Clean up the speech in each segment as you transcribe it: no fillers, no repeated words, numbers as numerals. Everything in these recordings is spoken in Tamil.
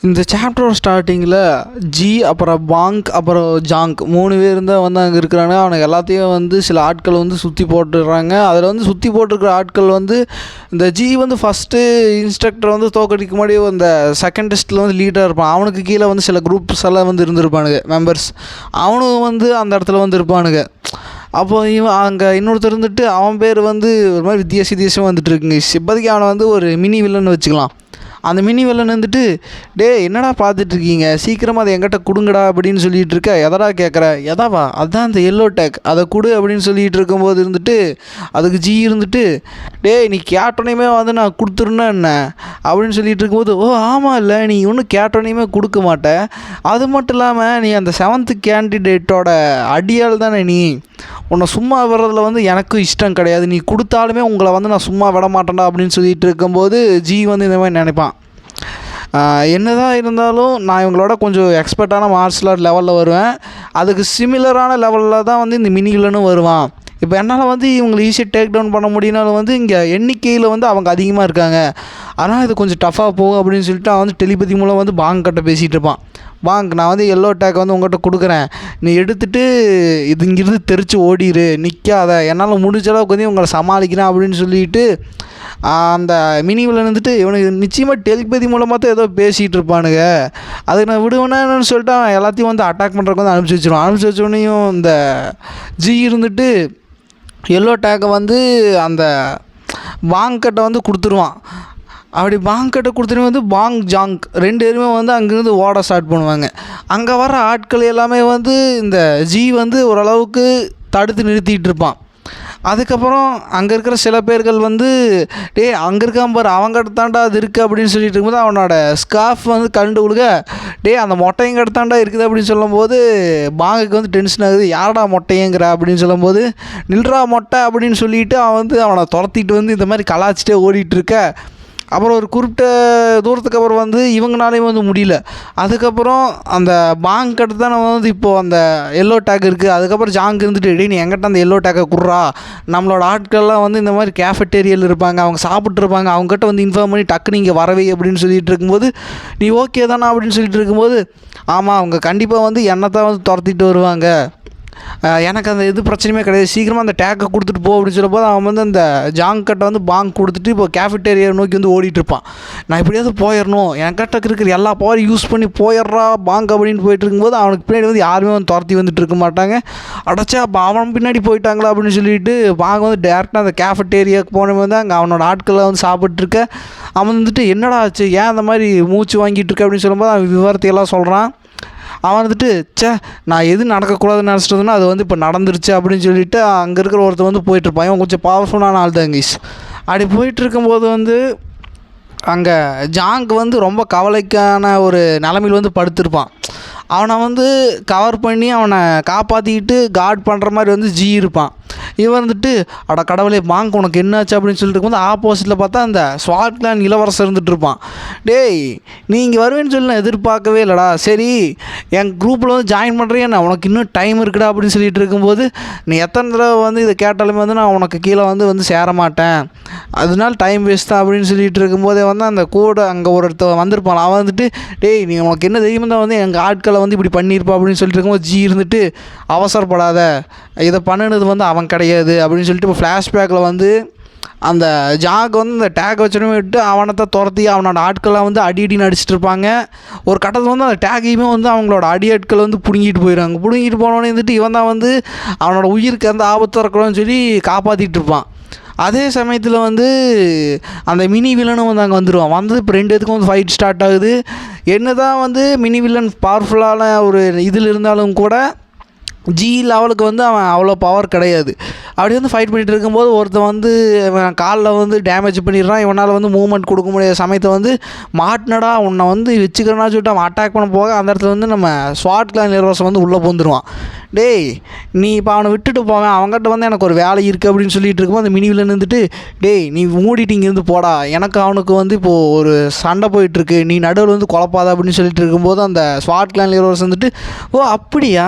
இந்த சாப்டரோட ஸ்டார்டிங்கில் ஜி அப்புறம் பாங்க் அப்புறம் ஜாங்க் 3 பேர் தான் வந்து அங்கே இருக்கிறாங்க. அவனுக்கு எல்லாத்தையும் வந்து சில ஆட்கள் வந்து சுற்றி போட்டுடுறாங்க. அதில் வந்து சுற்றி போட்டிருக்கிற ஆட்கள் வந்து இந்த ஜி வந்து ஃபஸ்ட்டு இன்ஸ்ட்ரக்டர் வந்து தோக்கடிக்க முன்னாடி அந்த செகண்ட் டெஸ்ட்டில் வந்து லீடராக இருப்பான். அவனுக்கு கீழே வந்து சில குரூப்ஸ் எல்லாம் வந்து இருந்திருப்பானுங்க மெம்பர்ஸ். அவனும் வந்து அந்த இடத்துல வந்து இருப்பானுங்க. அப்போ இவன் அங்கே இன்னொருத்தர் இருந்துட்டு அவன் பேர் வந்து ஒரு மாதிரி வித்தியாசமாக வந்துட்டு இருக்குங்க. இப்போதைக்கு அவனை வந்து ஒரு மினி வில்லன்னு வச்சுக்கலாம். அந்த மினி வில்லன் வந்துட்டு, டே என்னடா பார்த்துட்ருக்கீங்க, சீக்கிரமாக அதை என்கிட்ட கொடுங்கடா அப்படின்னு சொல்லிகிட்டு இருக்க. எதடா கேட்குற? எதாவா? அதுதான் அந்த எல்லோ டேக், அதை கொடு அப்படின்னு சொல்லிகிட்டு இருக்கும்போது இருந்துட்டு அதுக்கு ஜி இருந்துட்டு, டே நீ கேட்டோனையுமே வந்து நான் கொடுத்துருன்னா என்ன அப்படின்னு சொல்லிகிட்டு இருக்கும்போது, ஓ ஆமாம் இல்லை நீ ஒன்றும் கேட்டோனையுமே கொடுக்க மாட்டேன், அது மட்டும் இல்லாமல் நீ அந்த 7th கேண்டிடேட்டோட அடியால் தானே, நீ உன்னை சும்மா விடுறதுல வந்து எனக்கும் இஷ்டம் கிடையாது, நீ கொடுத்தாலுமே உங்களை வந்து நான் சும்மா விட மாட்டேன்டா அப்படின்னு சொல்லிகிட்டு இருக்கும்போது ஜி வந்து இந்த மாதிரி நினைப்பான். என்னதான் இருந்தாலும் நான் இவங்களோட கொஞ்சம் எக்ஸ்பர்ட்டான மார்ஷல் ஆர்ட் லெவலில் வருவேன், அதுக்கு சிமிலரான லெவலில் தான் வந்து இந்த மினி வில்லனும் வருவான். இப்போ என்னால் வந்து இவங்களை ஈஸியாக டேக் டவுன் பண்ண முடியினாலும் வந்து இங்கே எண்ணிக்கையில் வந்து அவங்க அதிகமாக இருக்காங்க, அதனால் இது கொஞ்சம் டஃப்பாக போகும் அப்படின்னு சொல்லிட்டு அவன் வந்து டெலிபதி மூலம் வந்து பாங்க் கிட்ட பேசிகிட்டு இருப்பான். பாங்க், நான் வந்து எல்லோ டேக் வந்து உங்கள்கிட்ட கொடுக்குறேன், நீ எடுத்துகிட்டு இது இங்கிருந்து தெரிச்சு ஓடிடு, நிற்காத, என்னால் முடிஞ்ச அளவுக்கு வந்து இவங்களை சமாளிக்கிறேன் அப்படின்னு சொல்லிட்டு அந்த மினி வில்லன் வந்துட்டு இவனுக்கு நிச்சயமாக டெலிபதி மூலமாக தான் ஏதோ பேசிகிட்டு இருப்பானுங்க, அதுக்கு நான் விடுவேன்னு சொல்லிட்டு அவன் எல்லாத்தையும் வந்து அட்டாக் பண்ணுறதுக்கு வந்து அனுப்பிச்சி வச்சிருவான். அனுப்பிச்சி வச்சோடனையும் இந்த ஜி இருந்துட்டு எல்லோ டேக்கை வந்து அந்த பாங்கிட்ட வந்து கொடுத்துருவான். அப்படி பாங்கிட்ட கொடுத்துட்டு வந்து பாங் ஜாங்க் 2 பேருமே வந்து அங்கேருந்து ஓட ஸ்டார்ட் பண்ணுவாங்க. அங்கே வர ஆட்கள் எல்லாமே வந்து இந்த ஜி வந்து ஓரளவுக்கு தடுத்து நிறுத்திட்டு இருப்பான். அதுக்கப்புறம் அங்கே இருக்கிற சில பேர்கள் வந்து, டே அங்கே இருக்கான் பாரு அவங்ககிட்ட தாண்டா அது இருக்குது அப்படின்னு சொல்லிட்டு இருக்கும்போது அவனோட ஸ்கார்ஃப் வந்து கண்டு கொடுக்க, டே அந்த மொட்டையங்கிட்ட தாண்டா இருக்குது அப்படின்னு சொல்லும்போது பாங்குக்கு வந்து டென்ஷன் ஆகுது, யாரடா மொட்டையங்கிற அப்படின்னு சொல்லும்போது, நில்றா மொட்டை அப்படின்னு சொல்லிட்டு அவன் வந்து அவனை துரத்திட்டு வந்து இந்த மாதிரி கலாச்சிட்டே ஓடிட்டு இருக்க. அப்புறம் ஒரு குறிப்பிட்ட தூரத்துக்கு அப்புறம் வந்து இவங்கனாலேயும் வந்து முடியல. அதுக்கப்புறம் அந்த பாங்க் கிட்ட தான் நம்ம வந்து இப்போது அந்த எல்லோ டேக் இருக்குது. அதுக்கப்புறம் ஜாங்க் இருந்துட்டு, டே நீ எங்கிட்ட அந்த எல்லோ டேக்கை குடுறா, நம்மளோட ஆட்கள்லாம் வந்து இந்த மாதிரி கேஃபட்டேரியாவில் இருப்பாங்க, அவங்க சாப்பிட்ருப்பாங்க, அவங்ககிட்ட வந்து இன்ஃபார்ம் பண்ணி டக்குன்னு இங்கே வரவே அப்படின்னு சொல்லிட்டு இருக்கும்போது, நீ ஓகே தானா அப்படின்னு சொல்லிட்டு இருக்கும்போது, ஆமாம் அவங்க கண்டிப்பாக வந்து என்னை தான் வந்து துரத்திட்டு வருவாங்க, எனக்கு அந்த இது பிரச்சனையுமே கிடையாது, சீக்கிரமாக அந்த டேக்கை கொடுத்துட்டு போ அப்படின்னு சொல்லும்போது அவன் வந்து அந்த ஜாங்கிட்ட வந்து பாங்க் கொடுத்துட்டு இப்போ கேஃபிட்டேரியா நோக்கி வந்து ஓடிட்டுருப்பான். நான் எப்படியாவது போயிடணும், என்கிட்ட இருக்கிற எல்லா பவர் யூஸ் பண்ணி போயிடுறா பாங்க் அப்படின்னு போயிட்டு இருக்கும்போது அவனுக்கு பின்னாடி வந்து யாருமே வந்து துரத்தி வந்துட்டு இருக்க மாட்டாங்க. அடைச்சா அப்போ அவன் பின்னாடி போயிட்டாங்களா அப்படின்னு சொல்லிட்டு பாங்க் வந்து டேரெக்டாக அந்த கேஃபிட்டேரியாவுக்கு போனவன் வந்து அங்கே அவனோட ஆட்களை வந்து சாப்பிட்ருக்க. அவன் வந்துட்டு என்னடா ஆச்சு, ஏன் அந்த மாதிரி மூச்சு வாங்கிட்டு இருக்க அப்படின்னு சொல்லும்போது அவன் விவரத்தையெல்லாம் சொல்கிறான். அவன் வந்துட்டு, நான் எது நடக்கக்கூடாதுன்னு நினச்சிட்டதுன்னா அது வந்து இப்போ நடந்துருச்சு அப்படின்னு சொல்லிவிட்டு அங்கே இருக்கிற ஒருத்தர் வந்து போயிட்டுருப்பான். இவன் கொஞ்சம் பவர்ஃபுல்லான ஆள் தான் கைஸ். அப்படி போயிட்டுருக்கும்போது வந்து அங்கே ஜாங்க் வந்து ரொம்ப கவலைக்கான ஒரு நிலமையில் வந்து படுத்திருப்பான். அவனை வந்து கவர் பண்ணி அவனை காப்பாற்றிக்கிட்டு கார்ட் பண்ணுற மாதிரி வந்து ஜி இருப்பான். இவன் வந்துட்டு, அட கடவுளே பாங்க் உனக்கு என்னாச்சு அப்படின்னு சொல்லிட்டு இருக்கும்போது ஆப்போசிட்டில் பார்த்தா அந்த ஸ்வாட் கிளான் இளவரசர் இருந்துட்டு இருப்பான். டேய் நீ இங்கே வருவேன்னு சொல்லி நான் எதிர்பார்க்கவே இல்லைடா, சரி என் குரூப்பில் வந்து ஜாயின் பண்ணுறியா, நான் உனக்கு இன்னும் டைம் இருக்குடா அப்படின்னு சொல்லிட்டு இருக்கும்போது, நீ எத்தனை தடவை வந்து இதை கேட்டாலுமே வந்து நான் உனக்கு கீழே வந்து சேர மாட்டேன், அதனால டைம் வேஸ்ட் தான் அப்படின்னு சொல்லிட்டு இருக்கும்போதே வந்து அந்த கூட அங்கே ஒருத்தர் வந்திருப்பான். அவன் வந்துட்டு, டேய் நீ உனக்கு என்ன தெரியுமா தான் வந்து எங்கள் ஆட்களை வந்து இப்படி பண்ணியிருப்பா அப்படின்னு சொல்லிட்டு இருக்கும்போது ஜி இருந்துட்டு, அவசரப்படாத, இதை பண்ணினது வந்து அவன் கிடையாது அப்படின்னு சொல்லிட்டு இப்போ ஃப்ளாஷ்பேக்கில் வந்து அந்த ஜாக் வந்து இந்த டேக் வச்சுன்னு விட்டு அவனை துரத்தி அவனோட ஆட்கள்லாம் வந்து அடின்னு அடிச்சுட்டு இருப்பாங்க. ஒரு கட்டத்தில் வந்து அந்த டேக்கையுமே வந்து அவங்களோட அடி ஆட்கள் வந்து பிடுங்கிட்டு போயிடுவாங்க. பிடுங்கிட்டு போனோடனே வந்துட்டு இவன் தான் வந்து அவனோட உயிருக்கு அந்த ஆபத்து இருக்கணும்னு சொல்லி காப்பாற்றிட்டு இருப்பான். அதே சமயத்தில் வந்து அந்த மினி வில்லனும் வந்து அங்கே வந்துடுவான். வந்து இப்போ 2 பேத்துக்கும் வந்து ஃபைட் ஸ்டார்ட் ஆகுது. என்ன தான் வந்து மினி வில்லன் பவர்ஃபுல்லான ஒரு இதில் இருந்தாலும் கூட ஜி லெவலுக்கு வந்து அவன் அவ்வளோ பவர் கிடையாது. அப்படி வந்து ஃபைட் பண்ணிகிட்டு இருக்கும்போது ஒருத்தன் வந்து இவன் காலில் வந்து டேமேஜ் பண்ணிடுறான். இவனால் வந்து மூவ்மெண்ட் கொடுக்க முடியாத சமயத்தை வந்து மாட்டினடா உன்னை வந்து வச்சுக்கிறேன்னா சொல்லிட்டு அவன் அட்டாக் பண்ண போக அந்த இடத்துல வந்து நம்ம ஸ்வாட் கிளான் இளவரசன் வந்து உள்ளே போந்துடுவான். டேய் நீ இப்போ அவனை விட்டுட்டு போவேன், அவங்ககிட்ட வந்து எனக்கு ஒரு வேலை இருக்குது அப்படின்னு சொல்லிட்டு இருக்கும்போது அந்த மினிவில் இருந்துட்டு, டேய் நீ மூடிட்டு இங்கேருந்து போடா, எனக்கு அவனுக்கு வந்து இப்போது ஒரு சண்டை போயிட்டுருக்கு, நீ நடுவில் வந்து குழப்பாத அப்படின்னு சொல்லிட்டு இருக்கும்போது அந்த ஸ்வாட் கிளான் லீடர்ஸ் வந்துட்டு, ஓ அப்படியா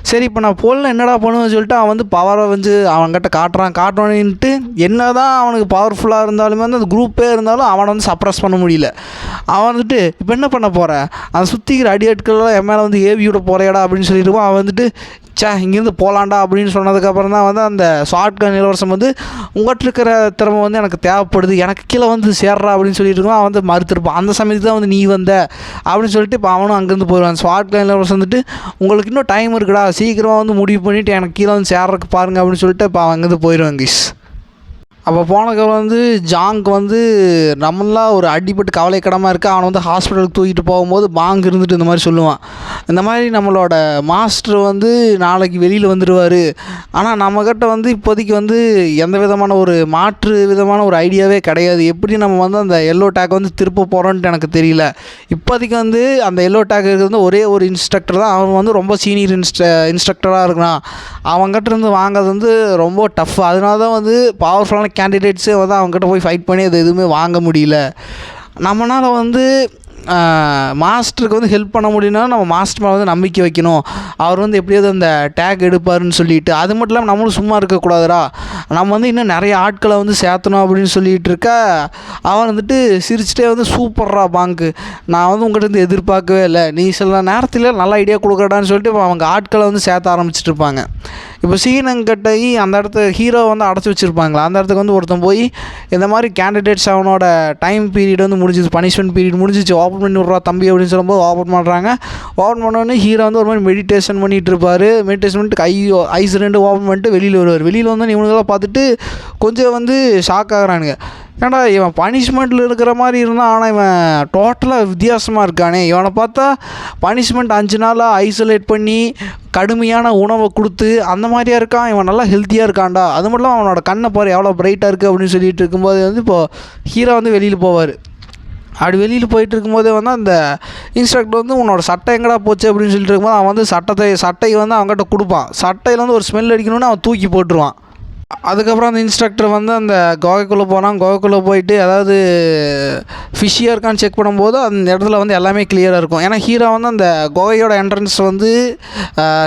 சரி இப்போ நான் போடல என்னடா பண்ணுவேன்னு சொல்லிட்டு அவன் வந்து பவரை வந்து அவன்கிட்ட காட்டுறான்ட்டு என்ன தான் அவனுக்கு பவர்ஃபுல்லாக இருந்தாலுமே வந்து அந்த குரூப்பே இருந்தாலும் அவனை வந்து சப்ரஸ் பண்ண முடியல. அவன் வந்துட்டு இப்போ என்ன பண்ண போகிற, அதை சுற்றிக்கிற அடியாட்கள்லாம் என் மேலே வந்து ஏவி விட போகிறேடா அப்படின்னு சொல்லியிருப்பான். அவன் வந்துட்டு இங்கேருந்து போகலாண்டா அப்படின்னு சொன்னதுக்கப்புறம் தான் வந்து அந்த ஷார்ட் கன் இலவசம் வந்து உங்கள்கிட்ட இருக்கிற திறமை வந்து எனக்கு தேவைப்படுது, எனக்கு கீழே வந்து சேர்றா அப்படின்னு சொல்லிட்டு இருக்கோம். அவன் வந்து மறுத்துருப்பான். அந்த சமயத்துக்கு தான் வந்து நீ வந்த அப்படின்னு சொல்லிட்டு இப்போ அவனும் அங்கேருந்து போயிடுவான். ஷார்ட் கன் இலவசம் வந்துட்டு உங்களுக்கு இன்னும் டைம் இருக்குடா, சீக்கிரமாக வந்து முடிவு பண்ணிவிட்டு எனக்கு கீழே வந்து சேர்றதுக்கு பாருங்கள் அப்படின்னு சொல்லிட்டு இப்போ அவன் அங்கேருந்து போயிடுவான் கிஸ். அப்போ போனதுக்கப்புறம் வந்து ஜாங்க் வந்து நம்மளாம் ஒரு அடிபட்டு கவலைக்கிடமாக இருக்க அவனை வந்து ஹாஸ்பிட்டலுக்கு தூக்கிட்டு போகும்போது பாங்க் இருந்துட்டு இந்த மாதிரி சொல்லுவான், இந்த மாதிரி நம்மளோட மாஸ்டர் வந்து நாளைக்கு வெளியில் வந்துடுவார், ஆனால் நம்மக்கிட்ட வந்து இப்போதைக்கு வந்து எந்த விதமான ஒரு மாற்று விதமான ஒரு ஐடியாவே கிடையாது, எப்படி நம்ம வந்து அந்த எல்லோ டேக் வந்து திருப்ப போகிறோன்ட்டு எனக்கு தெரியல. இப்போதைக்கு வந்து அந்த எல்லோ டேக் இருக்கிறது வந்து ஒரே ஒரு இன்ஸ்ட்ரக்டர் தான், அவன் வந்து ரொம்ப சீனியர் இன்ஸ்ட்ரக்டராக இருக்கிறான், அவங்ககிட்ட இருந்து வாங்கிறது வந்து ரொம்ப டஃப், அதனால தான் வந்து பவர்ஃபுல்லான கேண்டிடேட்ஸே வந்து அவங்ககிட்ட போய் ஃபைட் பண்ணி அது எதுவுமே வாங்க முடியல. நம்மளால் வந்து மாஸ்டருக்கு வந்து ஹெல்ப் பண்ண முடியும்னா நம்ம மாஸ்டர் மேலே வந்து நம்பிக்கை வைக்கணும், அவர் வந்து எப்படியாவது அந்த டேக் எடுப்பாருன்னு சொல்லிட்டு. அது மட்டும் இல்லாமல் நம்மளும் சும்மா இருக்கக்கூடாதுடா, நம்ம வந்து இன்னும் நிறைய ஆட்களை வந்து சேர்த்தணும் அப்படின்னு சொல்லிகிட்டு இருக்க அவன் வந்துட்டு சிரிச்சிட்டே வந்து சூப்பர்ரா பாங்கு, நான் வந்து உங்கள்கிட்ட இருந்து எதிர்பார்க்கவே இல்லை, நீ சில நேரத்தில் நல்ல ஐடியா கொடுக்குறடான்னு சொல்லிட்டு இப்போ அவங்க ஆட்களை வந்து சேர்த்த ஆரம்பிச்சிட்டு இருப்பாங்க. இப்போ சீனங்கிட்ட அந்த இடத்த ஹீரோ வந்து அடைச்சி வச்சுருப்பாங்களா, அந்த இடத்துக்கு வந்து ஒருத்தன் போய் இந்த மாதிரி கேண்டிடேட்ஸ் அவனோட டைம் பீரியட் வந்து முடிஞ்சிச்சு, பனிஷ்மெண்ட் பீரியட் முடிஞ்சிச்சு, ஓப்பன் பண்ணி விட்றா தம்பி அப்படின்னு சொல்லும்போது ஓப்பன் பண்ணுறாங்க. ஓப்பன் பண்ணோடனே ஹீரோ வந்து ஒரு மாதிரி மெடிடேஷன் பண்ணிகிட்டு இருப்பார். மெடிடேஷன் பண்ணிட்டு ஐஸ் ரெண்டு ஓப்பன் பண்ணிட்டு வெளியில் வருவார். வெளியில் வந்து இவனுங்கெல்லாம் பார்த்துட்டு கொஞ்சம் வந்து ஷாக் ஆகுறானுங்க, ஏன்டா இவன் பனிஷ்மெண்ட்டில் இருக்கிற மாதிரி இருந்தான், ஆனால் இவன் டோட்டலாக வித்தியாசமாக இருக்கானே, இவனை பார்த்தா பனிஷ்மெண்ட் 5 நாளாக ஐசோலேட் பண்ணி கடுமையான உணவை கொடுத்து அந்த மாதிரியாக இருக்கான், இவன் நல்லா ஹெல்த்தியாக இருக்கான்டா, அது மட்டும் இல்லாமல் அவனோட கண்ணை பாரு எவ்வளோ பிரைட்டாக இருக்குது அப்படின்னு சொல்லிட்டு இருக்கும்போது வந்து இப்போது ஹீரோ வந்து வெளியில் போவார். அப்படி வெளியில் போயிட்டு இருக்கும்போதே வந்து அந்த இன்ஸ்ட்ரக்டர் வந்து உன்னோட சட்டை எங்கடா போச்சு அப்படின்னு சொல்லிட்டு இருக்கும்போது அவன் வந்து சட்டை வந்து அவங்ககிட்ட கொடுப்பான். சட்டையில் வந்து ஒரு ஸ்மெல் அடிக்கணும்னு அவன் தூக்கி போட்டுருவான். அதுக்கப்புறம் அந்த இன்ஸ்ட்ரக்டர் வந்து அந்த குகைக்குள்ளே போனான். குகைக்குள்ளே போயிட்டு அதாவது ஃபிஷ்ஷியாக இருக்கான்னு செக் பண்ணும்போது அந்த இடத்துல வந்து எல்லாமே கிளியராக இருக்கும். ஏன்னா ஹீரோ வந்து அந்த குகையோட என்ட்ரன்ஸ் வந்து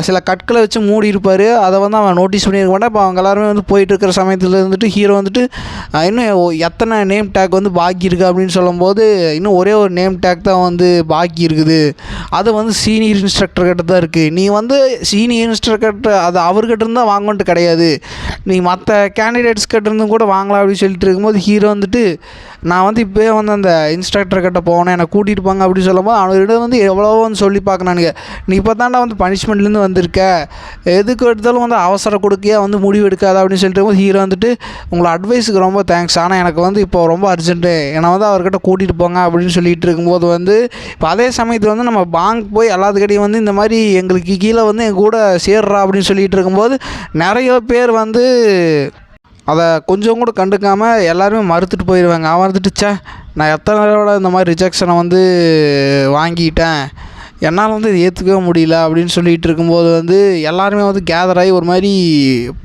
சில கற்களை வச்சு மூடி இருப்பார். அதை வந்து அவன் நோட்டீஸ் பண்ணியிருக்க மாட்டான். இப்போ அவங்க எல்லாருமே வந்து போயிட்டு இருக்கிற சமயத்தில் இருந்துட்டு ஹீரோ வந்துட்டு இன்னும் எத்தனை நேம் டேக் வந்து பாக்கி இருக்குது அப்படின்னு சொல்லும்போது இன்னும் ஒரே ஒரு நேம் டேக் தான் வந்து பாக்கி இருக்குது, அது வந்து சீனியர் இன்ஸ்ட்ரக்டர் கிட்ட தான் இருக்குது, நீ வந்து சீனியர் இன்ஸ்ட்ரக்டர் அது அவர்கிட்ட இருந்தால் வாங்கன்ட்டு கிடையாது, நீ மற்ற கேண்டிடேட்ஸ் கிட்டேருந்தும் கூட வாங்கலாம் அப்படின்னு சொல்லிட்டு இருக்கும்போது ஹீரோ வந்துட்டு நான் வந்து இப்போயே வந்து அந்த இன்ஸ்ட்ரக்டர் கிட்ட போனேன், என்னை கூட்டிகிட்டு போங்க அப்படின்னு சொல்லும்போது அவங்ககிட்ட வந்து எவ்வளோ வந்து சொல்லி பார்க்கணானுங்க, நீ இப்போ தாண்டா வந்து பனிஷ்மெண்ட்லேருந்து வந்திருக்க, எதுக்கு எடுத்தாலும் வந்து அவசர கொடுக்கையா வந்து முடிவு எடுக்காத அப்படின்னு சொல்லிட்டு இருக்கும்போது ஹீரோ வந்துட்டு உங்களை அட்வைஸுக்கு ரொம்ப தேங்க்ஸ், ஆனால் எனக்கு வந்து இப்போ ரொம்ப அர்ஜென்ட்டு, என்னை வந்து அவர்கிட்ட கூட்டிகிட்டு போங்க அப்படின்னு சொல்லிட்டு இருக்கும்போது வந்து இப்போ அதே சமயத்தில் வந்து நம்ம பேங்க் போய் எல்லாத்துக்கிட்டையும் வந்து இந்த மாதிரி எங்களுக்கு கீழே வந்து எங்கள் கூட சேர்றா அப்படின்னு சொல்லிட்டு இருக்கும்போது நிறைய பேர் வந்து அதை கொஞ்சம் கூட கண்டுக்காமல் எல்லாருமே மறுத்துட்டு போயிடுவாங்க. அவன் வந்துட்டு நான் எத்தனை தடவை இந்த மாதிரி ரிஜெக்ஷனை வந்து வாங்கிட்டேன், என்னால் வந்து இது ஏற்றுக்கவே முடியல அப்படின்னு சொல்லிகிட்டு இருக்கும்போது வந்து எல்லாருமே வந்து கேதர் ஆகி ஒரு மாதிரி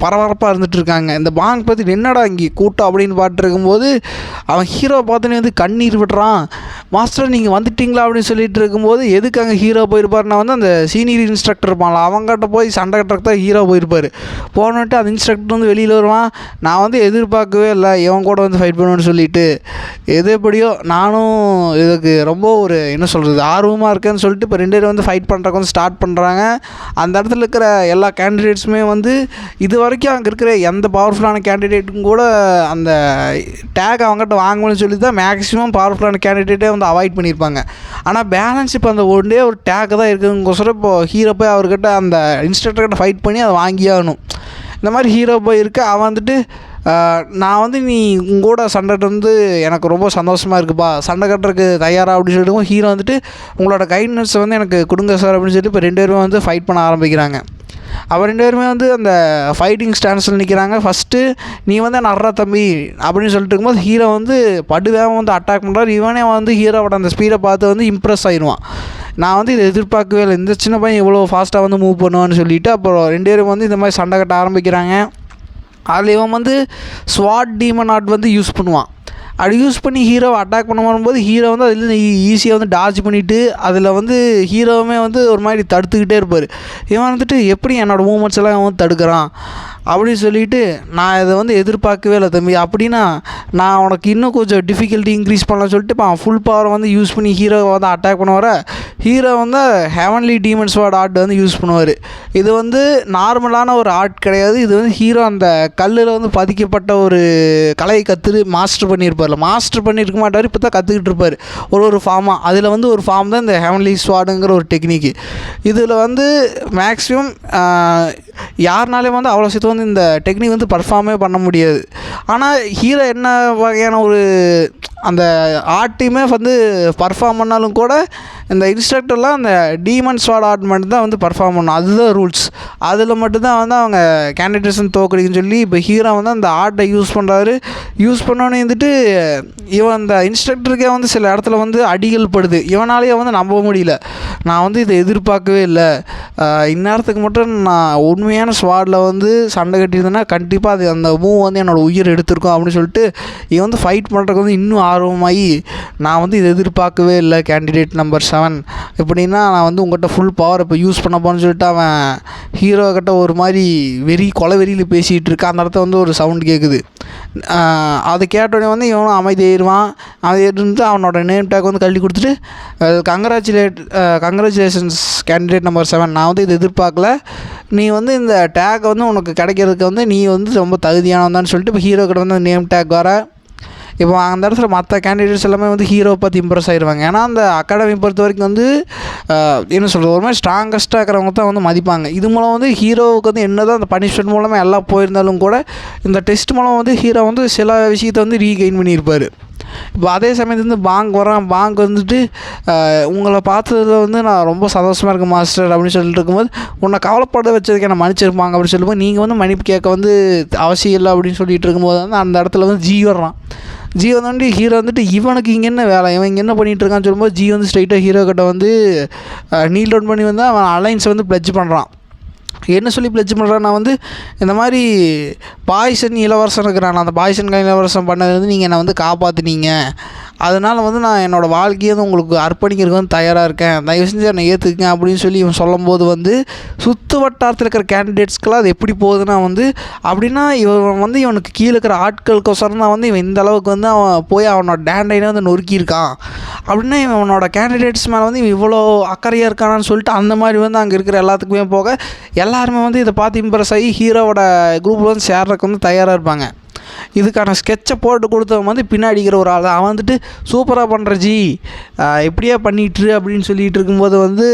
பரபரப்பாக இருந்துகிட்ருக்காங்க. இந்த பாங்க் பற்றி என்னடா இங்கே கூட்டம் அப்படின்னு பார்த்துருக்கும்போது அவன் ஹீரோ பார்த்தோன்னே வந்து கண்ணீர் விடுறான். மாஸ்டர் நீங்கள் வந்துட்டிங்களா அப்படின்னு சொல்லிட்டு இருக்கும்போது எதுக்கு அங்கே ஹீரோ போயிருப்பாருன்னா வந்து அந்த சீனியர் இன்ஸ்ட்ரக்டர் இருப்பான்ல அவங்ககிட்ட போய் சண்டை கட்டுறதுக்கு தான் ஹீரோ போயிருப்பார். போனோட்டு அந்த இன்ஸ்ட்ரக்டர் வந்து வெளியில் வருவான், நான் வந்து எதிர்பார்க்கவே இல்லை இவன் கூட வந்து ஃபைட் பண்ணுவேன்னு சொல்லிட்டு, எது எப்படியோ நானும் இதுக்கு ரொம்ப ஒரு என்ன சொல்கிறது ஆர்வமாக இருக்கேன்னு சொல்லிட்டு இப்போ 2 பேரும் வந்து ஃபைட் பண்ணுறக்கு வந்து ஸ்டார்ட் பண்ணுறாங்க. அந்த இடத்துல இருக்கிற எல்லா கேண்டிடேட்ஸுமே வந்து இது வரைக்கும் அங்கே இருக்கிற எந்த பவர்ஃபுல்லான கேண்டிடேட்டுக்கும் கூட அந்த டேக் அவங்ககிட்ட வாங்கணும்னு சொல்லி தான் மேக்ஸிமம் பவர்ஃபுல்லான கேண்டிடேட்டே வந்து அவாய்ட் பண்ணியிருப்பாங்க. ஆனால் பேலன்ஸ் இப்போ அந்த ஒன் டே ஒரு டேக் தான் இருக்குங்கோசரம் இப்போது ஹீரோ போய் அவர்கிட்ட அந்த இன்ஸ்ட்ரக்டர்கிட்ட ஃபைட் பண்ணி அதை வாங்கியாகணும். இந்த மாதிரி ஹீரோ போய் இருக்க அவன் வந்துட்டு நான் வந்து நீ உங்கூட சண்டை வந்து எனக்கு ரொம்ப சந்தோஷமாக இருக்குப்பா, சண்டை கட்டுறதுக்கு தயாராக அப்படின்னு சொல்லிட்டு ஹீரோ வந்துட்டு உங்களோட கைட்னஸ் வந்து எனக்கு கொடுங்க சார் அப்படின்னு சொல்லிட்டு இப்போ 2 பேருமே வந்து ஃபைட் பண்ண ஆரம்பிக்கிறாங்க. அவர் 2 பேருமே வந்து அந்த ஃபைட்டிங் ஸ்டான்ஸில் நிற்கிறாங்க. ஃபஸ்ட்டு நீ வந்து நர்றா தம்பி அப்படின்னு சொல்லிட்டு இருக்கும்போது ஹீரோ வந்து படுவேகம் வந்து அட்டாக் பண்ணுறாரு. இவனே வந்து ஹீரோவோட அந்த ஸ்பீடை பார்த்து வந்து இம்ப்ரெஸ் ஆயிடுவான். நான் வந்து இதை எதிர்பார்க்கவே இல்லை, இந்த சின்ன பையன் இவ்வளோ ஃபாஸ்ட்டாக வந்து மூவ் பண்ணுவான்னு சொல்லிவிட்டு அப்புறம் 2 பேரும் வந்து இந்த மாதிரி சண்டை கட்ட ஆரம்பிக்கிறாங்க. அதில் இவன் வந்து ஸ்வாட் டீமன் ஆர்ட் வந்து யூஸ் பண்ணுவான். அப்படி யூஸ் பண்ணி ஹீரோவை அட்டாக் பண்ண வரும்போது ஹீரோ வந்து அதில் ஈஸியாக வந்து டார்ஜ் பண்ணிவிட்டு அதில் வந்து ஹீரோவுமே வந்து ஒரு மாதிரி தடுத்துக்கிட்டே இருப்பார். இவன் வந்துட்டு எப்படி என்னோடய மூமெண்ட்ஸ் எல்லாம் அவன் தடுக்கிறான் அப்படின்னு சொல்லிட்டு, நான் இதை வந்து எதிர்பார்க்கவே இல்லை தம்பி, அப்படின்னா நான் உனக்கு இன்னும் கொஞ்சம் டிஃபிகல்ட்டி இன்க்ரீஸ் பண்ணலாம்னு சொல்லிட்டு இப்போ அவன் ஃபுல் பவரை வந்து யூஸ் பண்ணி ஹீரோவை வந்து அட்டாக் பண்ண வர ஹீரோ வந்து ஹெவன்லி டீமன் ஸ்வாட் ஆர்ட் வந்து யூஸ் பண்ணுவார். இது வந்து நார்மலான ஒரு ஆர்ட் கிடையாது, இது வந்து ஹீரோ அந்த கல்லில் வந்து பதிக்கப்பட்ட ஒரு கலையை மாஸ்டர் பண்ணியிருப்பார்ல, மாஸ்டர் பண்ணியிருக்க மாட்டார், இப்போ தான் கற்றுக்கிட்டு இருப்பார் ஒரு ஃபார்மாக. அதில் வந்து ஒரு ஃபார்ம் தான் இந்த ஹெவன்லி ஸ்வாடுங்கிற ஒரு டெக்னிக்கு. இதில் வந்து மேக்ஸிமம் யாருனாலையும் வந்து அவ்வளோ சேர்த்து வந்து இந்த டெக்னிக் வந்து பர்ஃபார்மே பண்ண முடியாது. ஆனால் ஹீரோ என்ன வகையான ஒரு அந்த ஆர்ட்டையுமே வந்து பர்ஃபார்ம் பண்ணாலும் கூட இந்த இன்ஸ்ட்ரக்டர்லாம் அந்த டீமன் ஸ்வாட் ஆர்ட் மட்டும் தான் வந்து பர்ஃபார்ம் பண்ணணும், அதுதான் ரூல்ஸ். அதில் மட்டும்தான் வந்து அவங்க கேண்டிடேட்ஸும் தோக்குறீங்கன்னு சொல்லி இப்போ ஹீரோ வந்து அந்த ஆர்ட்டை யூஸ் பண்ணுறாரு. யூஸ் பண்ணோன்னே வந்துட்டு இவன் அந்த இன்ஸ்ட்ரக்டருக்கே வந்து சில இடத்துல வந்து அடிகள் படுது, இவனாலேயே வந்து நம்ப முடியல. நான் வந்து இதை எதிர்பார்க்கவே இல்லை, இந்நேரத்துக்கு மட்டும் நான் உண்மையான ஸ்வாடில் வந்து சண்டை கட்டியிருந்தேன்னா கண்டிப்பாக அது அந்த மூவ் வந்து என்னோடய உயிர் எடுத்திருக்கோம் அப்படின்னு சொல்லிட்டு இவன் வந்து ஃபைட் பண்ணுறதுக்கு வந்து இன்னும் ஆர்வமாகி, நான் வந்து இதை எதிர்பார்க்கவே இல்லை கேண்டிடேட் நம்பர் 7, எப்படின்னா நான் வந்து உங்கள்கிட்ட ஃபுல் பவர் இப்போ யூஸ் பண்ண போகிறேன்னு சொல்லிட்டு அவன் ஹீரோ கிட்ட ஒரு மாதிரி கொலை வெறியில் பேசிகிட்டு இருக்கா. அந்த இடத்துல வந்து ஒரு சவுண்ட் கேட்குது. அதை கேட்டோடனே வந்து இவனும் அமைதியாயிருவான். அமைதியிட்டு அவனோட நேம் டேக் வந்து கழட்டி கொடுத்துட்டு, கங்க்ராச்சுலேஷன்ஸ் கேண்டிடேட் நம்பர் 7, நான் வந்து இதை எதிர்பார்க்கல, நீ வந்து இந்த டேக் வந்து உனக்கு கிடைக்கிறதுக்கு வந்து நீ வந்து ரொம்ப தகுதியானவன் சொல்லிட்டு இப்போ ஹீரோ கிட்ட வந்து நேம் டேக் வர. இப்போ அந்த இடத்துல மற்ற கேண்டிடேட்ஸ் எல்லாமே வந்து ஹீரோவை பார்த்து இம்ப்ரெஸ் ஆகிடுவாங்க. ஏன்னா அந்த அகாடமி பொறுத்த வரைக்கும் வந்து என்ன சொல்கிறது, ஒரு மாதிரி ஸ்ட்ராங்கஸ்ட்டாக இருக்கிறவங்க தான் வந்து மதிப்பாங்க. இது மூலம் வந்து ஹீரோவுக்கு வந்து என்ன தான் அந்த பனிஷ்மெண்ட் மூலமாக எல்லாம் போயிருந்தாலும் கூட இந்த டெஸ்ட் மூலம் வந்து ஹீரோ வந்து சில விஷயத்தை வந்து ரீகெயின் பண்ணியிருப்பார். இப்போ அதே சமயத்து வந்து பாங்க் வந்துட்டு உங்களை பார்த்ததில் வந்து நான் ரொம்ப சந்தோஷமாக இருக்கேன் மாஸ்டர் அப்படின்னு சொல்லிட்டு இருக்கும்போது, உன்னை கவலைப்பட வச்சதுக்கு என்ன மன்னிச்சிருப்பாங்க அப்படின்னு சொல்லும்போது, நீங்கள் வந்து மன்னிப்பு கேட்க வந்து அவசியம் இல்லை அப்படின்னு சொல்லிட்டு இருக்கும்போது வந்து அந்த இடத்துல வந்து ஜி வர்றான். ஜி வந்து ஹீரோ வந்துட்டு இவனுக்கு இங்கே என்ன வேலை, இவன் இங்கே என்ன பண்ணிகிட்டு இருக்கான்னு சொல்லும்போது ஜி வந்து ஸ்ட்ரைட்டாக ஹீரோ கிட்ட வந்து நீல் டவுன் பண்ணி வந்து அவன் அலைன்ஸை வந்து ப்ளட்ஜ் பண்ணுறான். என்ன சொல்லி ப்ளட்ஜ் பண்ணுறான், நான் வந்து இந்த மாதிரி பாய்சன் இளவரசன் இருக்கிறான், அந்த பாய்சன் இளவரசன் பண்ணது வந்து நீங்கள் என்னை வந்து காப்பாற்றினீங்க, அதனால் வந்து நான் என்னோடய வாழ்க்கையை வந்து உங்களுக்கு அர்ப்பணிக்கிறதுக்கு வந்து தயாராக இருக்கேன், தயவு செஞ்சு என்னை ஏற்றுக்குங்க அப்படின்னு சொல்லி இவன் சொல்லும்போது வந்து சுற்று வட்டாரத்தில் இருக்கிற கேண்டிடேட்ஸ்க்கெலாம் அது எப்படி போகுதுன்னா வந்து, அப்படின்னா இவன் வந்து இவனுக்கு கீழே இருக்கிற ஆட்களுக்கோசரம் தான் வந்து இவன் இந்த அளவுக்கு வந்து அவன் போய் அவனோட டேண்டைனை வந்து நொறுக்கியிருக்கான், அப்படின்னா இவனோட கேண்டிடேட்ஸ் மேலே வந்து இவன் இவ்வளோ அக்கறையாக இருக்கானான்னு சொல்லிட்டு அந்த மாதிரி வந்து அங்கே இருக்கிற எல்லாத்துக்குமே போக எல்லாருமே வந்து இதை பார்த்து இம்ப்ரெஸ் ஆகி ஹீரோவோட குரூப்பில் வந்து சேர்றதுக்கு வந்து தயாராக இருப்பாங்க. இதுக்கான ஸ்கெட்சை போட்டு கொடுத்தவன் வந்து பின்னாடிக்கிற ஒரு ஆள் தான். அவன் வந்துட்டு சூப்பராக பண்ணுற ஜி, எப்படியா பண்ணிட்டுரு அப்படின்னு சொல்லிகிட்டு இருக்கும்போது வந்து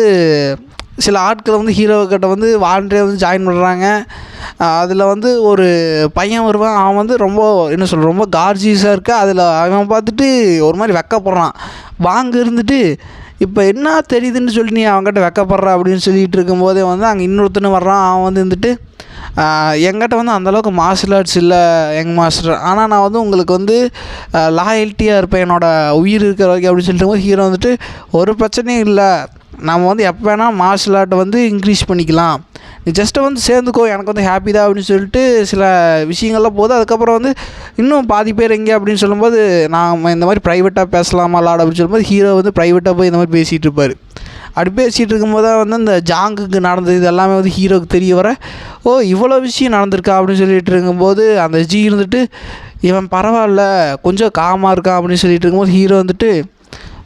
சில ஆட்கள் வந்து ஹீரோக்கிட்ட வந்து வாலண்டியராக வந்து ஜாயின் பண்ணுறாங்க. அதில் வந்து ஒரு பையன் வருவான், அவன் வந்து ரொம்ப என்ன சொல்கிற ரொம்ப கார்ஜியஸாக இருக்கா. அதில் அவன் பார்த்துட்டு ஒரு மாதிரி வெக்கப்படுறான். வாங்க இருந்துட்டு இப்போ என்ன தெரியுதுன்னு சொல்லி நீ அவங்ககிட்ட வெக்கப்படுற அப்படின்னு சொல்லிகிட்டு இருக்கும்போதே வந்து அங்கே இன்னொருத்தன்னு வர்றான். அவன் வந்து இருந்துட்டு எங்கிட்ட வந்து அந்தளவுக்கு மார்ஷல் ஆர்ட்ஸ் இல்லை யங் மாஸ்டர், ஆனால் நான் வந்து உங்களுக்கு வந்து லாயல்ட்டியாக இருப்பேன் என்னோடய உயிர் இருக்கிற வரைக்கும் அப்படின்னு சொல்லிட்டு போது ஹீரோ வந்துட்டு ஒரு பிரச்சனையும் இல்லை, நம்ம வந்து எப்போ வேணால் மார்ஷல் ஆர்ட்டை வந்து இன்க்ரீஸ் பண்ணிக்கலாம், நீ ஜஸ்ட்டு வந்து சேர்ந்துக்கோ, எனக்கு வந்து ஹாப்பி தான் அப்படின்னு சொல்லிட்டு சில விஷயங்கள்லாம் போகுது. அதுக்கப்புறம் வந்து இன்னும் பாதி பேர் எங்கே அப்படின்னு சொல்லும்போது, நான் இந்த மாதிரி ப்ரைவேட்டாக பேசலாமா லாட் அப்படின்னு சொல்லும்போது ஹீரோ வந்து ப்ரைவேட்டாக போய் இந்த மாதிரி பேசிகிட்டு இருப்பார். அப்படி பேசிகிட்டு இருக்கும்போது தான் வந்து அந்த ஜாங்குக்கு நடந்தது இது எல்லாமே வந்து ஹீரோவுக்கு தெரிய வர, ஓ இவ்வளோ விஷயம் நடந்திருக்கா அப்படின்னு சொல்லிட்டு இருக்கும்போது அந்த ஜி இருந்துட்டு இவன் பரவாயில்ல கொஞ்சம் காமாக இருக்கான் அப்படின்னு சொல்லிட்டு இருக்கும்போது ஹீரோ வந்துட்டு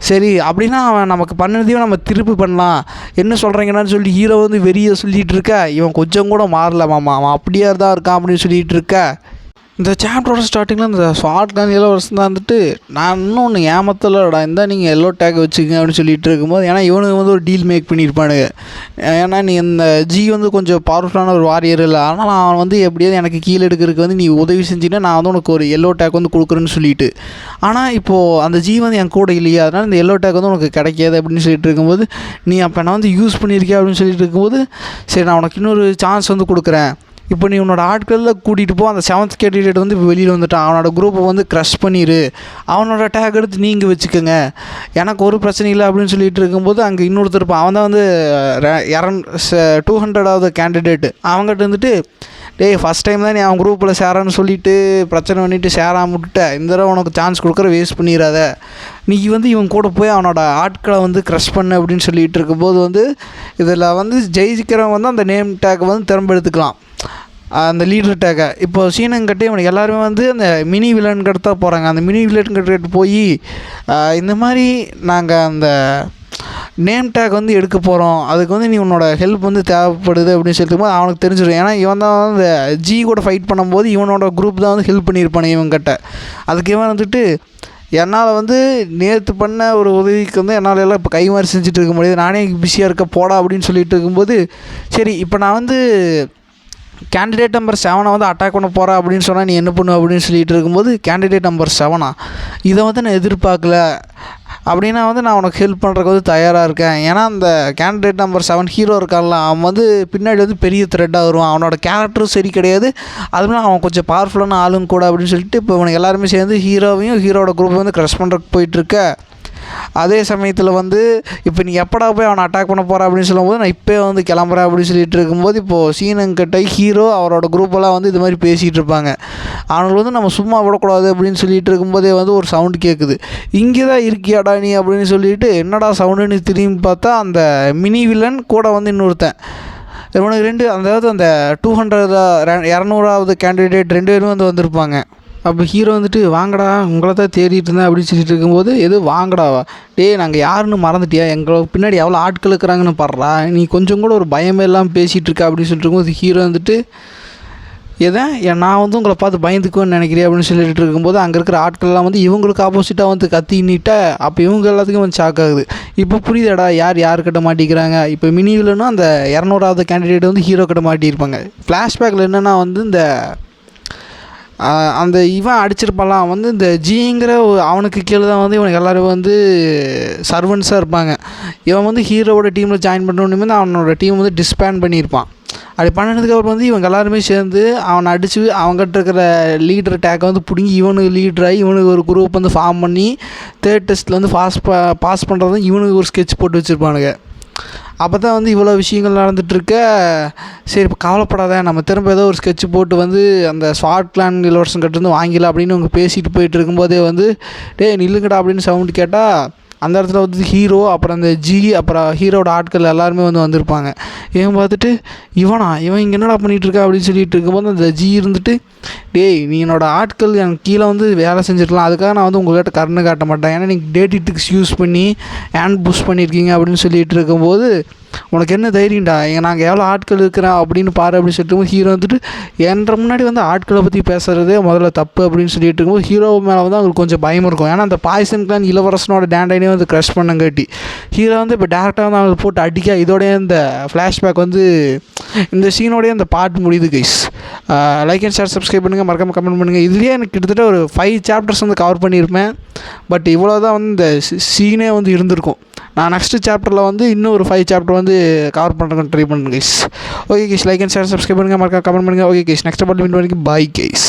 சரி அப்படின்னா அவன் நமக்கு பண்ணதையும் நம்ம திருப்பி பண்ணலாம், என்ன சொல்கிறீங்கன்னு சொல்லி ஹீரோ வந்து வெறிய சொல்லிகிட்டு இருக்க, இவன் கொஞ்சம் கூட மாறல மாமா, அவன் அப்படியே தான் இருக்கான் அப்படின்னு சொல்லிகிட்டு இருக்க. இந்த சாப்டரோட ஸ்டார்டிங்கில் இந்த ஸ்வாட் கன் இளவரசன் தான் வந்துட்டு நான் இன்னும் ஒன்று ஏமாத்தலடா, இருந்தால் நீங்கள் எல்லோ டேக் வச்சுக்கங்க அப்படின்னு சொல்லிட்டு இருக்கும்போது, ஏன்னா இவனுக்கு வந்து ஒரு டீல் மேக் பண்ணியிருப்பானுங்க. ஏன்னா நீ இந்த ஜி வந்து கொஞ்சம் பவர்ஃபுல்லான ஒரு வாரியர் இல்லை, ஆனால் அவன் வந்து எப்படியாவது எனக்கு கீழே எடுக்கிறதுக்கு வந்து நீ உதவி செஞ்சிங்கன்னா நான் வந்து உனக்கு ஒரு எல்லோ டேக் வந்து கொடுக்குறேன்னு சொல்லிட்டு, ஆனால் இப்போது அந்த ஜி வந்து என் கூட இல்லையா, அதனால் இந்த எல்லோ டேக் வந்து உனக்கு கிடைக்காது அப்படின்னு சொல்லிட்டு இருக்கும்போது, நீ அப்போ நான் வந்து யூஸ் பண்ணியிருக்கேன் அப்படின்னு சொல்லிட்டு இருக்கும்போது, சரி நான் உனக்கு இன்னொரு சான்ஸ் வந்து கொடுக்குறேன், இப்போ நீ உன்னோட ஆட்களில் கூட்டிகிட்டு போ, அந்த 7th கேண்டிடேட் வந்து இப்போ வெளியில் வந்துட்டான், அவனோட குரூப்பை வந்து க்ரஷ் பண்ணிடு, அவனோட டேக் எடுத்து நீங்கள் வச்சுக்கோங்க, எனக்கு ஒரு பிரச்சனை இல்லை அப்படின்னு சொல்லிட்டு இருக்கும்போது அங்கே இன்னொருத்தர் இருப்பான். அவன் தான் வந்து 200வது கேண்டிடேட்டு. அவங்ககிட்ட வந்துட்டு டேய் ஃபஸ்ட் டைம் தான் நீ அவன் குரூப்பில் சேரான்னு சொல்லிவிட்டு பிரச்சனை பண்ணிவிட்டு சேராம விட்டுட்ட, இந்த தடவை உனக்கு சான்ஸ் கொடுக்குற, வேஸ்ட் பண்ணிடாத, நீ வந்து இவன் கூட போய் அவனோட ஆட்களை வந்து க்ரஷ் பண்ணு அப்படின்னு சொல்லிகிட்டு இருக்கும்போது வந்து இதில் வந்து ஜெயிக்கிறவன் வந்து அந்த நேம் டேக்கை வந்து திரும்ப எடுத்துக்கலாம், அந்த லீடர் டேக்கை. இப்போ சீனங்கிட்ட இவனுக்கு எல்லாருமே வந்து அந்த மினி வில்லன் கிட்ட தான் போகிறாங்க. அந்த மினி வில்லன் கிட்ட போய் இந்த மாதிரி நாங்கள் அந்த நேம் டேக் வந்து எடுக்க போகிறோம், அதுக்கு வந்து நீ உன்னோட ஹெல்ப் வந்து தேவைப்படுது அப்படின்னு சொல்லிட்டு போது அவனுக்கு தெரிஞ்சிடும். ஏன்னா இவன் தான் வந்து ஜி கூட ஃபைட் பண்ணும்போது இவனோட குரூப் தான் வந்து ஹெல்ப் பண்ணியிருப்பானே இவன்கிட்ட. அதுக்கு இவன் வந்துட்டு என்னால் வந்து நேற்று பண்ண ஒரு உதவிக்கு வந்து என்னால் எல்லாம் இப்போ கை மாறி செஞ்சுட்டு இருக்க முடியாது, நானே பிஸியாக இருக்க போடா அப்படின்னு சொல்லிட்டு இருக்கும்போது, சரி இப்போ நான் வந்து கேண்டிடேட் நம்பர் 7 வந்து அட்டாக் பண்ண போகிறேன் அப்படின்னு சொன்னால் நீ என்ன பண்ணுவ அப்படின்னு சொல்லிட்டு இருக்கும்போது, கேண்டிடேட் நம்பர் 7 இதை வந்து நான் எதிர்பார்க்கல அப்படின்னா வந்து நான் உனக்கு ஹெல்ப் பண்ணுறதுக்கு வந்து தயாராக இருக்கேன். ஏன்னா அந்த கேண்டிடேட் நம்பர் 7 ஹீரோ இருக்கான்ல, அவன் வந்து பின்னாடி வந்து பெரிய த்ரெட்டாக வருவான், அவனோட கேரக்டரும் சரி கிடையாது, அதுவும் அவன் கொஞ்சம் பவர்ஃபுல்லான ஆளுங்க கூட அப்படின்னு சொல்லிட்டு இப்போ இவனுக்கு எல்லாருமே சேர்ந்து ஹீரோவையும் ஹீரோட குரூப்பை வந்து க்ரஷ் பண்ணுறதுக்கு போயிட்டுருக்க. அதே சமயத்தில் வந்து இப்போ நீ எப்படா போய் அவனை அட்டாக் பண்ண போகிற அப்படின்னு சொல்லும்போது நான் இப்போ வந்து கிளம்புறேன் அப்படின்னு சொல்லிட்டு இருக்கும்போது, இப்போது சீனங்கிட்ட ஹீரோ அவரோட குரூப்பெல்லாம் வந்து இது மாதிரி பேசிகிட்டு இருப்பாங்க. அவனுக்கு வந்து நம்ம சும்மா விடக்கூடாது அப்படின்னு சொல்லிட்டு இருக்கும்போதே வந்து ஒரு சவுண்டு கேட்குது, இங்கே தான் இருக்கியாடா நீ அப்படின்னு சொல்லிட்டு என்னடா சவுண்டுன்னு திரும்பி பார்த்தா அந்த மினி வில்லன் கூட வந்து இன்னொருத்தன், இவனுக்கு 2 அதாவது அந்த 200வது கேண்டிடேட் 2 பேரும் வந்து வந்திருப்பாங்க. அப்போ ஹீரோ வந்துட்டு வாங்கடா உங்களை தான் தேடிட்டு இருந்தேன் அப்படின்னு சொல்லிட்டு இருக்கும்போது, எது வாங்கடாவா, டேய் நாங்கள் யாருன்னு மறந்துட்டியா, எங்களுக்கு பின்னாடி எவ்வளோ ஆட்கள் இருக்கிறாங்கன்னு பாடுறா, நீ கொஞ்சம் கூட ஒரு பயமே இல்லாமல் பேசிகிட்டு இருக்கா அப்படின்னு சொல்லிட்டு இருக்கும்போது ஹீரோ வந்துட்டு நான் வந்து உங்களை பார்த்து பயந்துக்குவேன்னு நினைக்கிறேன் அப்படின்னு சொல்லிட்டு இருக்கும்போது அங்கே இருக்கிற ஆட்கள்லாம் வந்து இவங்களுக்கு ஆப்போசிட்டாக வந்து கத்தின்னிட்டா, அப்போ இவங்க எல்லாத்துக்கும் வந்து ஷாக் ஆகுது. இப்போ புரியுதாடா யார்கிட்ட மாட்டிக்கிறாங்க. இப்போ மினி வில்லனும் அந்த 200வது கேண்டிடேட் வந்து ஹீரோ கிட்ட மாட்டியிருப்பாங்க. ஃப்ளாஷ்பேக்கில் என்னென்னா வந்து இந்த அந்த இவன் அடிச்சிருப்பாலாம் வந்து இந்த ஜிங்கிற அவனுக்கு கீழே தான் வந்து இவனுக்கு எல்லோரும் வந்து சர்வன்ஸாக இருப்பாங்க. இவன் வந்து ஹீரோவோட டீமில் ஜாயின் பண்ணணுமே வந்து அவனோட டீம் வந்து டிஸ்பேண்ட் பண்ணியிருப்பான். அப்படி பண்ணினதுக்கப்புறம் வந்து இவங்க எல்லாருமே சேர்ந்து அவனை அடித்து அவங்ககிட்ட இருக்கிற லீடர் டேக்கை வந்து பிடுங்கி இவனுக்கு லீடராகி இவனுக்கு ஒரு குரூப் வந்து ஃபார்ம் பண்ணி 3rd டெஸ்ட்டில் வந்து பாஸ் பண்ணுறது இவனுக்கு ஒரு ஸ்கெட்ச் போட்டு வச்சுருப்பானுங்க. அப்போ தான் வந்து இவ்வளோ விஷயங்கள் நடந்துகிட்ருக்க, சரி இப்போ கவலைப்படாத, நம்ம திரும்ப ஏதோ ஒரு ஸ்கெட்ச் போட்டு வந்து அந்த ஸ்வாட் கிளான் இளவரசன்கிட்ட இருந்து வாங்கிடலாம் அப்படின்னு அவங்க பேசிட்டு போயிட்டு இருக்கும்போதே வந்து டேய் நில்லுங்கடா அப்படின்னு சவுண்டு கேட்டால் அந்த இடத்துல வந்து ஹீரோ அப்புறம் அந்த ஜி அப்புறம் ஹீரோட ஆட்கள் எல்லாருமே வந்து வந்திருப்பாங்க. இவன் பார்த்துட்டு இவன் இங்கே என்னடா பண்ணிகிட்ருக்கா அப்படின்னு சொல்லிட்டு இருக்கும்போது அந்த ஜி இருந்துட்டு டேய் நீ என்னோட ஆட்கள் எனக்கு கீழே வந்து வேலை செஞ்சுருக்கலாம், அதுக்காக நான் வந்து உங்கள்கிட்ட கருணை காட்ட மாட்டேன், ஏன்னா நீங்கள் டேட்டி ட்ரிக்ஸ் யூஸ் பண்ணி ஹேண்ட் புஷ் பண்ணியிருக்கீங்க அப்படின்னு சொல்லிட்டு இருக்கும்போது உனக்கு என்ன தைரியம்டா, நாங்கள் எவ்வளோ ஆட்கள் இருக்கிறோம் அப்படின்னு பாரு அப்படின்னு சொல்லிட்டு ஹீரோ வந்துட்டு என்ற முன்னாடி வந்து ஆட்களை பற்றி பேசுகிறதே முதல்ல தப்பு அப்படின்னு சொல்லிட்டு இருக்கும்போது ஹீரோ மேலே வந்து அவங்களுக்கு கொஞ்சம் பயம் இருக்கும். ஏன்னா அந்த பாய்சன் கிளான் இளவரசனோட டேண்டைனே வந்து க்ரஷ் பண்ணங்காட்டி ஹீரோ வந்து இப்போ டேரெக்டாக வந்து அவங்களுக்கு போட்டு அடிக்க இதோடைய இந்த ஃப்ளாஷ்பேக் வந்து இந்த சீனோடைய அந்த பார்ட் முடியுது. Guys like and share subscribe பண்ணுங்கள், மறக்காமல் கமெண்ட் பண்ணுங்கள். இதுலேயே எனக்கு கிட்டத்தட்ட ஒரு 5 சாப்டர்ஸ் வந்து கவர் பண்ணியிருப்பேன். பட் இவ்வளோ தான் வந்து இந்த சீனே வந்து இருந்திருக்கும். நான் நெக்ஸ்ட்டு சாப்டரில் வந்து இன்னும் ஒரு 5 சாப்டர் வந்து கவர் பண்ணுறதுக்கு ட்ரை பண்ணுங்க guys. Okay guys, like and share subscribe பண்ணுங்கள், மறக்காம கமெண்ட் பண்ணுங்கள். Okay guys, next part meet வரைக்கும் பாய் கைஸ்.